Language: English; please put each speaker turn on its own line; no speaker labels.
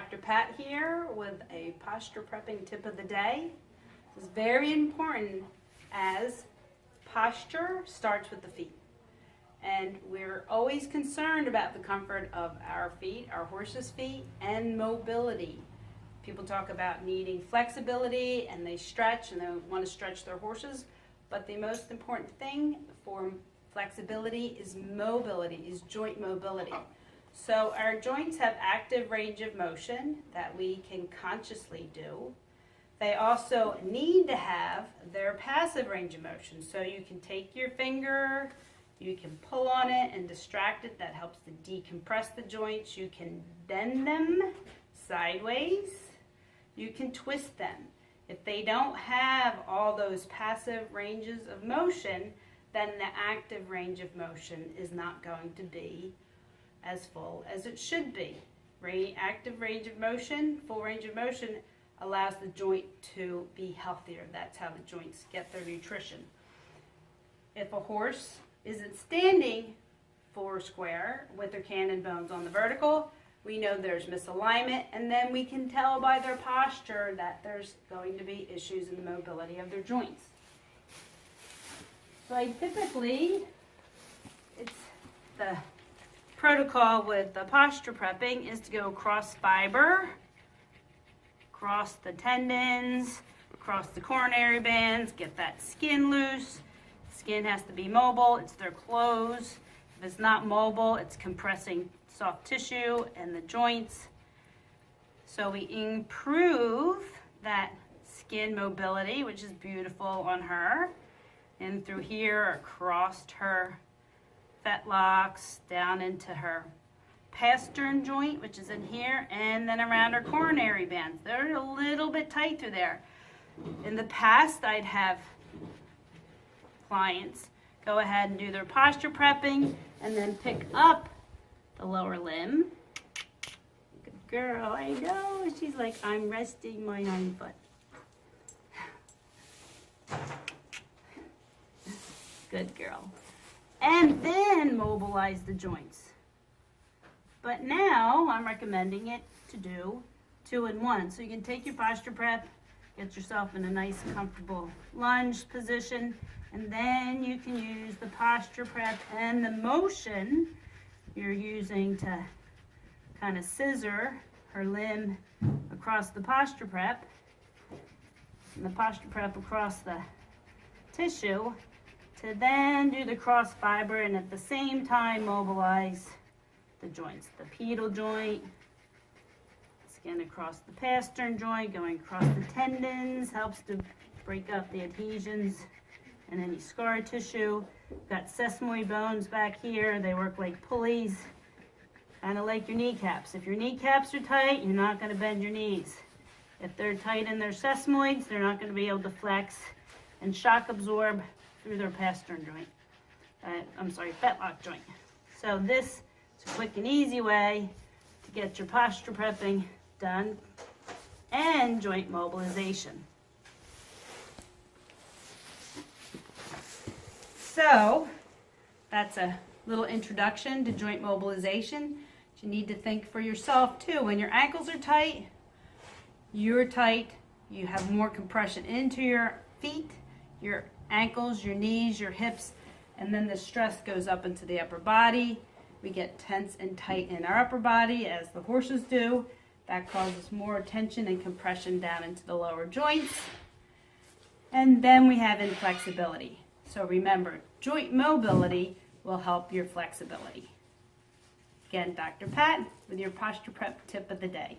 Dr. Pat here with a posture prepping tip of the day. This is very important as posture starts with the feet. And we're always concerned about the comfort of our feet, our horse's feet, and mobility. People talk about needing flexibility and they stretch and they want to stretch their horses, but the most important thing for flexibility is mobility, is joint mobility. So our joints have active range of motion that we can consciously do. They also need to have their passive range of motion. So you can take your finger, you can pull on it and distract it. That helps to decompress the joints. You can bend them sideways. You can twist them. If they don't have all those passive ranges of motion, then the active range of motion is not going to be as full as it should be. Active range of motion, full range of motion, allows the joint to be healthier. That's how the joints get their nutrition. If a horse isn't standing four square with their cannon bones on the vertical, we know there's misalignment, and then we can tell by their posture that there's going to be issues in the mobility of their joints. So typically, it's the protocol with the posture prepping is to go cross fiber, across the tendons, across the coronary bands, get that skin loose. Skin has to be mobile, it's their clothes. If it's not mobile, it's compressing soft tissue and the joints. So we improve that skin mobility, which is beautiful on her. And through here, across her fetlocks, down into her pastern joint, which is in here, and then around her coronary bands. They're a little bit tight through there. In the past, I'd have clients go ahead and do their posture prepping and then pick up the lower limb. Good girl, I know. She's like, I'm resting my hind foot. Good girl. And then mobilize the joints. But now I'm recommending it to do 2 in 1. So you can take your posture prep, get yourself in a nice comfortable lunge position, and then you can use the posture prep and the motion you're using to kind of scissor her limb across the posture prep and the posture prep across the tissue to then do the cross fiber and at the same time mobilize the joints. The pedal joint, skin across the pastern joint, going across the tendons, helps to break up the adhesions and any scar tissue. Got sesamoid bones back here. They work like pulleys, kind of like your kneecaps. If your kneecaps are tight, you're not going to bend your knees. If they're tight in their sesamoids, they're not going to be able to flex and shock absorb through their pastern joint. Fetlock joint. So this is a quick and easy way to get your posture prepping done and joint mobilization. So that's a little introduction to joint mobilization. You need to think for yourself too. When your ankles are tight, you're tight, you have more compression into your feet, your ankles, your knees, your hips, and then the stress goes up into the upper body. We get tense and tight in our upper body as the horses do. That causes more tension and compression down into the lower joints. And then we have inflexibility. So remember, joint mobility will help your flexibility. Again, Dr. Pat with your posture prep tip of the day.